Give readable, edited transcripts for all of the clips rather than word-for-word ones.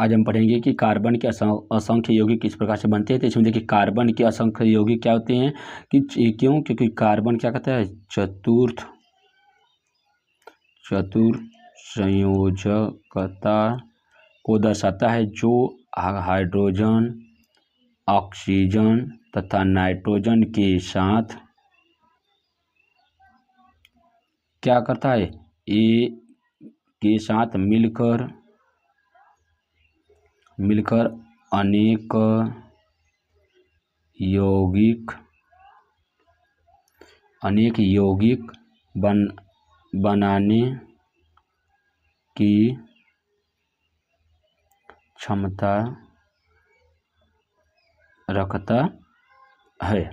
आज हम पढ़ेंगे कि कार्बन के असंख्य यौगिक किस प्रकार से बनते हैं। तो इसमें देखिए कार्बन के असंख्य यौगिक क्या होते हैं कि क्योंकि कार्बन क्या कहता है चतुर्थ संयोजकता को दर्शाता है, जो हाइड्रोजन, ऑक्सीजन तथा नाइट्रोजन के साथ क्या करता है, ए के साथ मिलकर अनेक यौगिक बनाने की क्षमता रखता है।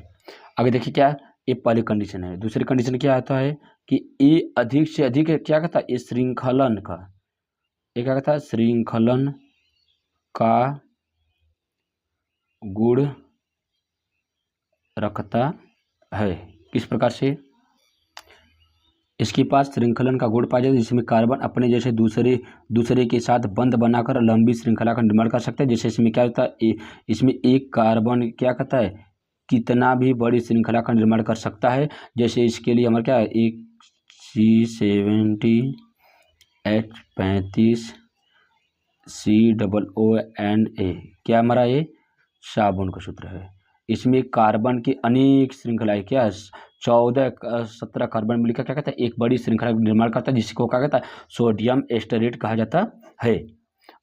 आगे देखिए क्या, ये पहली कंडीशन है। दूसरी कंडीशन क्या आता है कि ये अधिक से अधिक क्या कहता है, ये श्रृंखलन का, ये क्या कहता है श्रृंखलन का गुण रखता है। किस प्रकार से, इसके पास श्रृंखलन का गुण पाया जाए जिसमें कार्बन अपने जैसे दूसरे के साथ बंध बनाकर लंबी श्रृंखला का निर्माण कर सकते हैं। जैसे इसमें क्या होता है, इसमें एक कार्बन क्या कहता है कितना भी बड़ी श्रृंखला का निर्माण कर सकता है। जैसे इसके लिए हमारा क्या है, एक C70H35 COONA क्या हमारा ये साबुन का सूत्र है। इसमें कार्बन की अनेक श्रृंखलाएं क्या है 14-17 कार्बन मिलकर क्या कहता है एक बड़ी श्रृंखला निर्माण करता है, जिसको क्या कहता है सोडियम एस्टरेट कहा जाता है।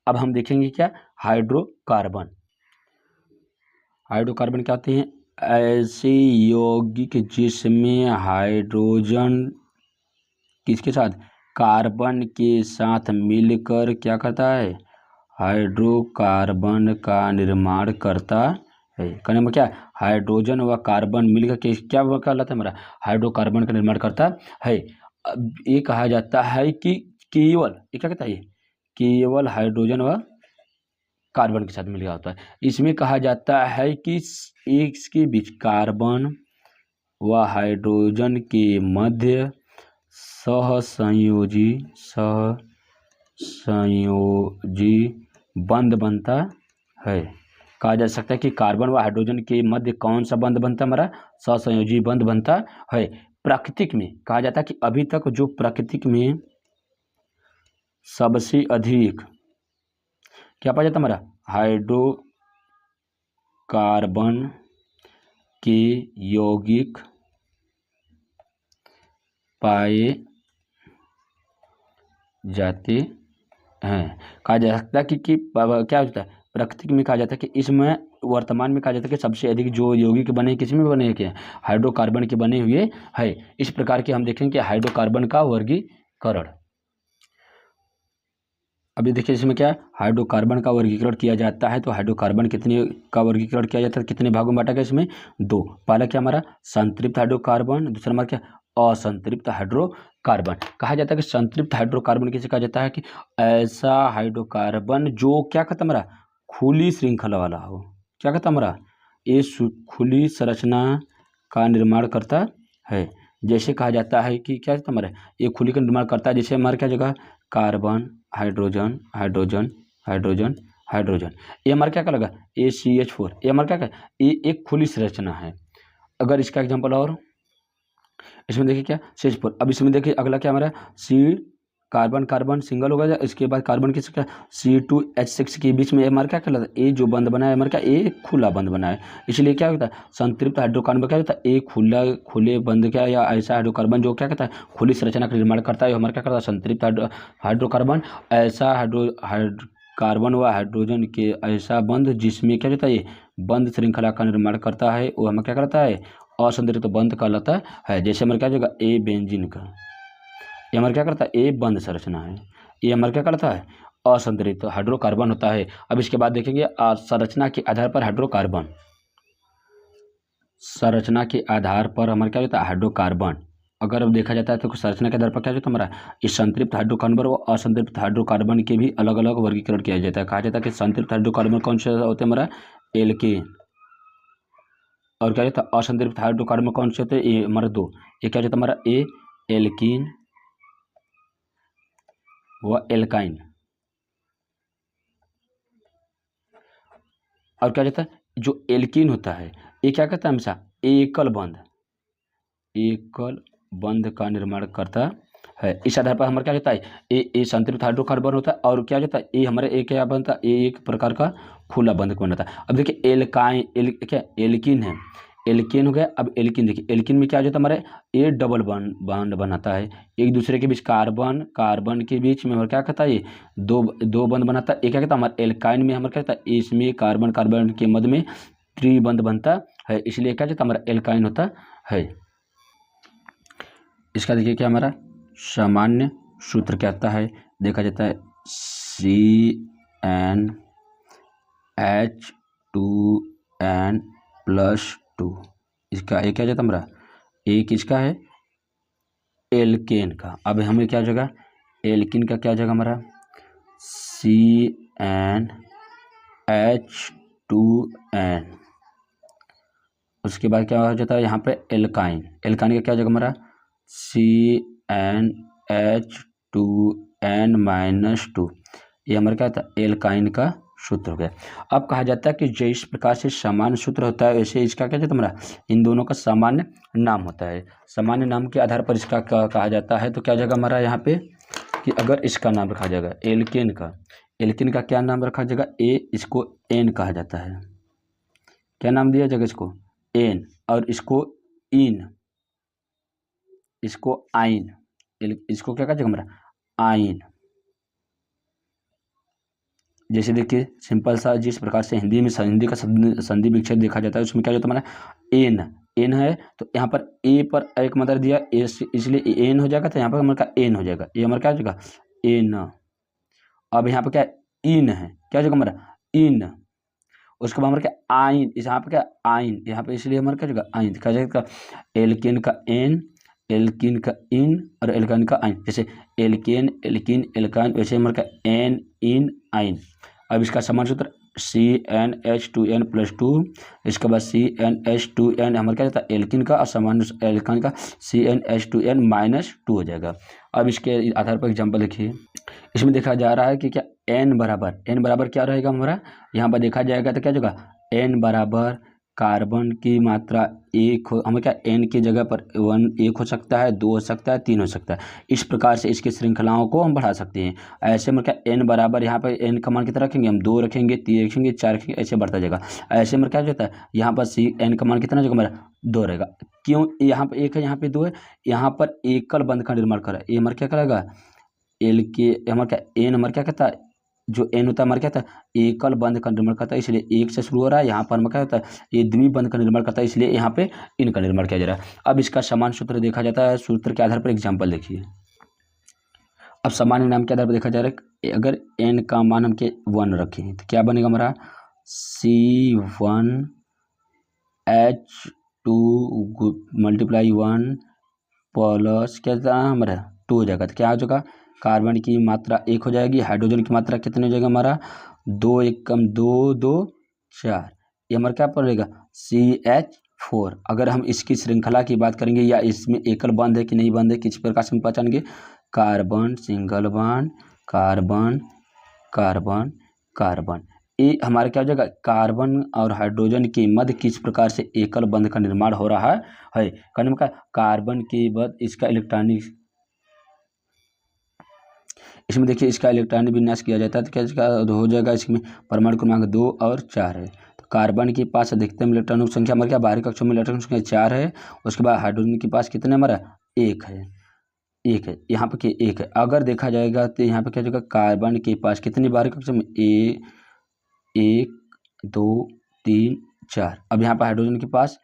अब हम देखेंगे क्या हाइड्रोकार्बन क्या होते हैं, ऐसे यौगिक जिसमें हाइड्रोजन किसके साथ कार्बन के साथ मिलकर क्या करता है हाइड्रोकार्बन का निर्माण करता है। कहने में क्या हाइड्रोजन व कार्बन मिलकर के क्या कहलाता है हमारा हाइड्रोकार्बन का निर्माण करता है। अब ये कहा जाता है कि केवल ये क्या कहता है केवल हाइड्रोजन व कार्बन के साथ मिल गया होता है। इसमें कहा जाता है कि इसके बीच कार्बन व हाइड्रोजन के मध्य सहसंयोजी बंध बनता है। कहा जा सकता है कि कार्बन व हाइड्रोजन के मध्य कौन सा बंध बनता है हमारा सहसंयोजी बंध बनता है। प्राकृतिक में कहा जाता है कि अभी तक जो प्राकृतिक में सबसे अधिक क्या पाया जाता है हमारा हाइड्रोकार्बन के यौगिक पाए जाते हैं। कहा जा सकता है कि क्या होता है प्राकृतिक में कहा जाता है कि इसमें वर्तमान में कहा जाता है कि सबसे अधिक जो यौगिक बने किसमें बने हैं हाइड्रोकार्बन के बने हुए है। इस प्रकार के हम देखेंगे कि हाइड्रोकार्बन का वर्गीकरण। अभी देखिए इसमें क्या है हाइड्रोकार्बन का वर्गीकरण किया जाता है। तो हाइड्रोकार्बन कितने का वर्गीकरण किया जाता है, कितने भागों में बांटा गया इसमें दो। पहला क्या हमारा संतृप्त हाइड्रोकार्बन, दूसरा हमारा क्या असंतृप्त हाइड्रोकार्बन। कहा जाता है कि संतृप्त हाइड्रोकार्बन किसे कहा जाता है कि ऐसा हाइड्रोकार्बन जो क्या कहता है हमारा खुली श्रृंखला वाला हो, क्या कहता है हमारा ये खुली संरचना का निर्माण करता है। जैसे कहा जाता है कि क्या कहता है हमारा ये खुली का निर्माण करता है, जैसे हमारा क्या जगह carbon hydrogen hydrogen hydrogen hydrogen, ये हमारा क्या लगा ACH4, ये हमारा क्या ये एक खुली संरचना है। अगर इसका एग्जांपल और इसमें देखिए क्या CH4। अब इसमें देखिए अगला क्या हमारा कार्बन कार्बन सिंगल होगा, इसके बाद कार्बन किस क्या C2H6 के बीच में हमारा क्या कहलाता है ये जो बंध बना है हमारा क्या ये खुला बंध बना है। इसलिए क्या होता है संतृप्त हाइड्रोकार्बन क्या होता है एक खुले बंध क्या या ऐसा हाइड्रोकार्बन जो क्या कहता है खुली संरचना का निर्माण करता है, हमारा क्या करता है संतृप्त हाइड्रोकार्बन। ऐसा कार्बन व हाइड्रोजन के ऐसा बंध जिसमें क्या होता है ये बंध श्रृंखला का निर्माण करता है वो हमें क्या करता है असंतृप्त बंध कहलाता है। जैसे हमारे क्या जगह ए बेंजीन का ये हमारा क्या करता है ए बंध संरचना है, ये हमारा क्या करता है असंतृप्त हाइड्रोकार्बन होता है। अब इसके बाद देखेंगे संरचना के आधार पर हाइड्रोकार्बन, संरचना के आधार पर हमारा क्या होता है हाइड्रोकार्बन। अगर अब देखा जाता है तो संरचना के आधार पर क्या होता है हमारा इस संतृप्त हाइड्रोकार्बन व असंतृप्त हाइड्रोकार्बन के भी अलग अलग वर्गीकरण किया जाता है। कहा जाता है कि संतृप्त हाइड्रोकार्बन कौन से होते हैं हमारा एल्केन, और क्या होता है असंतृप्त हाइड्रोकार्बन कौन से होते हैं ये हमारा दो, ये क्या होता है हमारा ए एल्कीन व एल्काइन। और क्या जाता है, जो एल्कीन होता है ये क्या करता है, हमेशा एकल बंध का निर्माण करता है। इस आधार पर हमारा क्या होता है, ए संतृप्त हाइड्रोकार्बन होता है, और क्या होता है, ए हमारे ए क्या बनता है, ए एक प्रकार का खुला बंधक बनाता है। अब देखिए क्या एल्कीन है, एल्कीन हो गया। अब एल्कीन देखिए, एल्कीन में क्या हो जाता है, हमारे ए डबल बॉन्ड बनाता है, एक दूसरे के बीच कार्बन के बीच में हमारा क्या कहता है, ये दो बंध बनाता है। एक क्या कहता है, हमारे एल्काइन में हमारा क्या कहता है, इसमें कार्बन के मध्य में त्रिबंध बनता है, इसलिए क्या कहता है, हमारा एल्काइन होता है। इसका देखिए क्या हमारा सामान्य सूत्र क्या आता है, देखा जाता है CnH2n+2। इसका एक क्या जाता है हमारा, एक इसका है एल्केन का। अब हमें क्या हो जाएगा, एल्किन का क्या हो जाएगा हमारा CnH2n। उसके बाद क्या हो जाता है यहाँ पे एल्काइन का क्या हो जाएगा हमारा CnH2n-2। ये हमारा क्या होता है, एल्काइन का सूत्र हो गया। अब कहा जाता है कि जिस प्रकार से सामान्य सूत्र होता है वैसे इसका क्या जाता है हमारा, इन दोनों का सामान्य नाम होता है। सामान्य नाम के आधार पर इसका कहा जाता है, तो क्या जाएगा हमारा यहाँ पे कि अगर इसका नाम रखा जाएगा एल्केन का क्या नाम रखा जाएगा, इसको एन कहा जाता है। क्या नाम दिया जाएगा इसको, एन, और इसको आइन, इसको क्या कहा जाएगा हमारा आइन। जैसे देखिए सिंपल सा, जिस प्रकार से हिंदी में हिंदी का संधि विच्छेद देखा जाता है उसमें क्या होता है हमारा एन है, तो यहाँ पर ए पर एक मदर दिया इसलिए एन हो जाएगा, तो यहाँ पर हमारा एन हो जाएगा, ये हमारा क्या हो जाएगा एन। अब यहाँ पर क्या इन है, क्या हो जाएगा हमारा इन। उसके बाद हमारा क्या आइन, यहाँ पर क्या आइन, यहाँ पर इसलिए हमारा क्या हो जाएगा आइन। क्या जाएगा एल्केन का एन, एल्किन का इन, और एल्काइन का आइन। जैसे एल्केन एल्किन एल्काइन, वैसे हमारा क्या एन इन आइन। अब इसका समान सूत्र CnH2n+2। इसके बाद CnH2n हमारा क्या जाता है एल्किन का, और सामान्य एल्काइन का CnH2n-2 हो जाएगा। अब इसके आधार पर एग्जाम्पल देखिए, इसमें देखा जा रहा है कि क्या n बराबर क्या रहेगा हमारा, यहाँ पर देखा जाएगा तो क्या होगा n बराबर कार्बन की मात्रा एक हो, हमें क्या n की जगह पर 1 हो सकता है, 2 हो सकता है, 3 हो सकता है। इस प्रकार से इसकी श्रृंखलाओं को हम बढ़ा सकते हैं। ऐसे में क्या n बराबर यहाँ पर n का मान कितना रखेंगे हम, 2 रखेंगे, 3 रखेंगे, 4 रखेंगे, ऐसे बढ़ता जाएगा। ऐसे में क्या होता है यहाँ पर n का मान कितना जगह हमारा 2 रहेगा। क्यों, यहाँ पर 1 है, यहाँ पे 2 है, यहाँ पर एकल बंध का निर्माण कर रहा है, ये हमारा क्या करेगा हमारा क्या n हमारा क्या कहता है, जो n होता है हमारा क्या था एकल बंध का निर्माण करता है, इसलिए एक से शुरू हो रहा है। यहाँ पर हमारा क्या होता है ये द्विबंध का निर्माण करता है, इसलिए यहाँ पे इनका निर्माण किया जा रहा है। अब इसका समान सूत्र देखा जाता है, सूत्र के आधार पर एग्जाम्पल देखिए। अब सामान्य नाम के आधार पर देखा जा रहा है, अगर n का मान हम के 1 रखें तो क्या बनेगा हमारा C1H2 × 1 क्या हमारा 2 हो जाएगा, तो क्या हो जाएगा कार्बन की मात्रा 1 हो जाएगी, हाइड्रोजन की मात्रा कितने हो जाएगा हमारा 2 एकम 2 2 4, ये हमारा क्या पड़ेगा CH4। अगर हम इसकी श्रृंखला की बात करेंगे या इसमें एकल बंध है कि नहीं बंध है, किस प्रकार से हम पहचानेंगे, carbon single bond carbon carbon carbon, ये हमारा क्या हो जाएगा कार्बन और हाइड्रोजन के मध्य किस प्रकार से एकल बंध का निर्माण हो रहा है। कहने का कार्बन के बाद इसका इलेक्ट्रॉनिक, इसमें देखिए इसका इलेक्ट्रॉनिक विन्यास किया जाता है, तो क्या इसका हो जाएगा, इसमें परमाणु क्रमांक 2 और 4 है। तो कार्बन के पास अधिकतम इलेक्ट्रॉनों की संख्या हमारे क्या बाहरी कक्षों में इलेक्ट्रॉनों की संख्या 4 है। उसके बाद हाइड्रोजन के पास कितने हमारा 1 है, यहाँ पर 1 है। अगर देखा जाएगा तो यहाँ पर क्या जाएगा कार्बन के पास कितनी बाहरी कक्षों में 1 2 3 4। अब यहाँ पर हाइड्रोजन के पास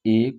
1,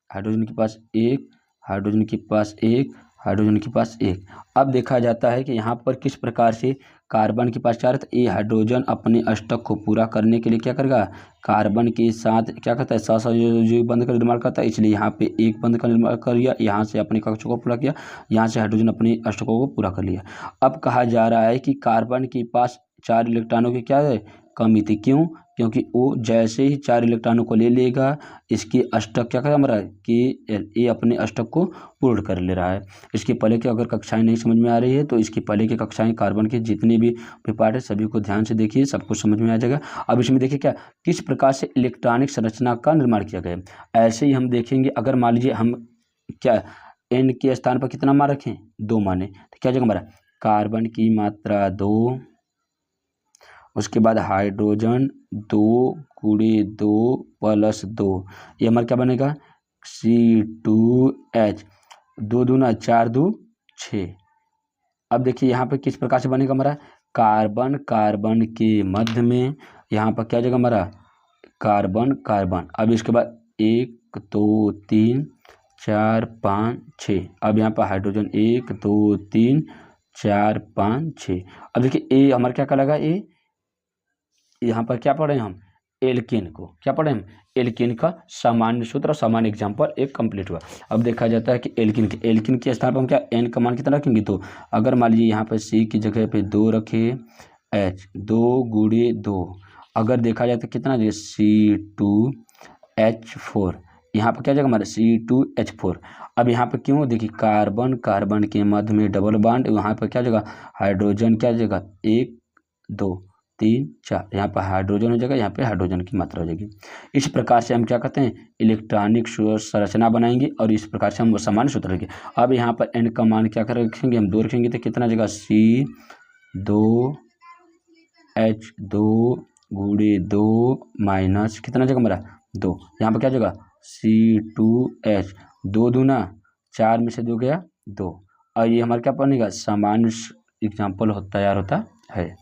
हाइड्रोजन के पास 1, हाइड्रोजन के पास 1, हाइड्रोजन के पास 1। अब देखा जाता है कि यहाँ पर किस प्रकार से कार्बन के पास 4 है, तो ये हाइड्रोजन अपने अष्टक को पूरा करने के लिए क्या करेगा कार्बन के साथ क्या करता है सहसंयोजी बंध का निर्माण करता है, इसलिए यहाँ पे एक बंध का निर्माण कर लिया, यहाँ से अपने कक्षों को पूरा किया, यहाँ से हाइड्रोजन अपने अष्टकों को पूरा कर लिया। अब कहा जा रहा है कि कार्बन के पास 4 इलेक्ट्रॉनों की क्या है कमी थी, क्यों क्योंकि वो जैसे ही 4 इलेक्ट्रॉनों को ले लेगा, इसकी अष्टक क्या करेगा हमारा Kl, ये अपने अष्टक को पूर्ण कर ले रहा है। इसके पहले की अगर कक्षाएं नहीं समझ में आ रही है तो इसकी पहले की कक्षाएं कार्बन के जितने भी पार्ट है सभी को ध्यान से देखिए, सब कुछ समझ में आ जाएगा। अब इसमें देखिए क्या किस प्रकार से इलेक्ट्रॉनिक संरचना का निर्माण किया गया है। ऐसे ही हम देखेंगे, अगर मान लीजिए हम क्या N के स्थान पर कितना मान रखें, 2 माने, तो क्या जाएगा हमारा कार्बन की मात्रा 2, उसके बाद हाइड्रोजन 2 गुणे 2 प्लस 2, ये हमारा क्या बनेगा C2H, 2 दूना 4 2 6। अब देखिए यहाँ पे किस प्रकार से बनेगा हमारा कार्बन कार्बन के मध्य में, यहाँ पर क्या जगह हमारा कार्बन कार्बन। अब इसके बाद 1 2 3 4 5 6, अब यहाँ पर हाइड्रोजन 1 2 3 4 5 6। अब देखिए ए हमारा क्या कहलाएगा, ए यहाँ पर क्या पढ़े हम एल्केन को, क्या पढ़े हम एल्केन का सामान्य सूत्र और सामान्य एग्जाम्पल एक कंप्लीट हुआ। अब देखा जाता है कि एल्केन के स्थान पर हम क्या एन का मान कितना रखेंगे, तो अगर मान लीजिए यहाँ पर सी की जगह पे 2 रखे, एच 2 गुणे 2, अगर देखा जाए तो कितना जो C2H4, यहाँ पर क्या जगह हमारा C2H4। अब यहाँ पर क्यों देखिए कार्बन कार्बन के मध्य में डबल बॉन्ड, यहाँ पर क्या जगह हाइड्रोजन क्या जगह 1 2 3 4, यहाँ पर हाइड्रोजन हो जाएगा, यहाँ पे हाइड्रोजन की मात्रा हो जाएगी। इस प्रकार से हम क्या कहते हैं इलेक्ट्रॉनिक संरचना बनाएंगे और इस प्रकार से हम सामान्य सूत्र रखेंगे। अब यहाँ पर एन का मान क्या कर रखेंगे हम 2 रखेंगे, तो कितना जगह C2H2 गुणे 2 माइनस कितना जगह हमारा 2, यहाँ पर क्या जगह C2H, 2 दूना 4 में से 2 गया 2, और ये हमारा क्या बनेगा सामान्य एग्जाम्पल तैयार होता है।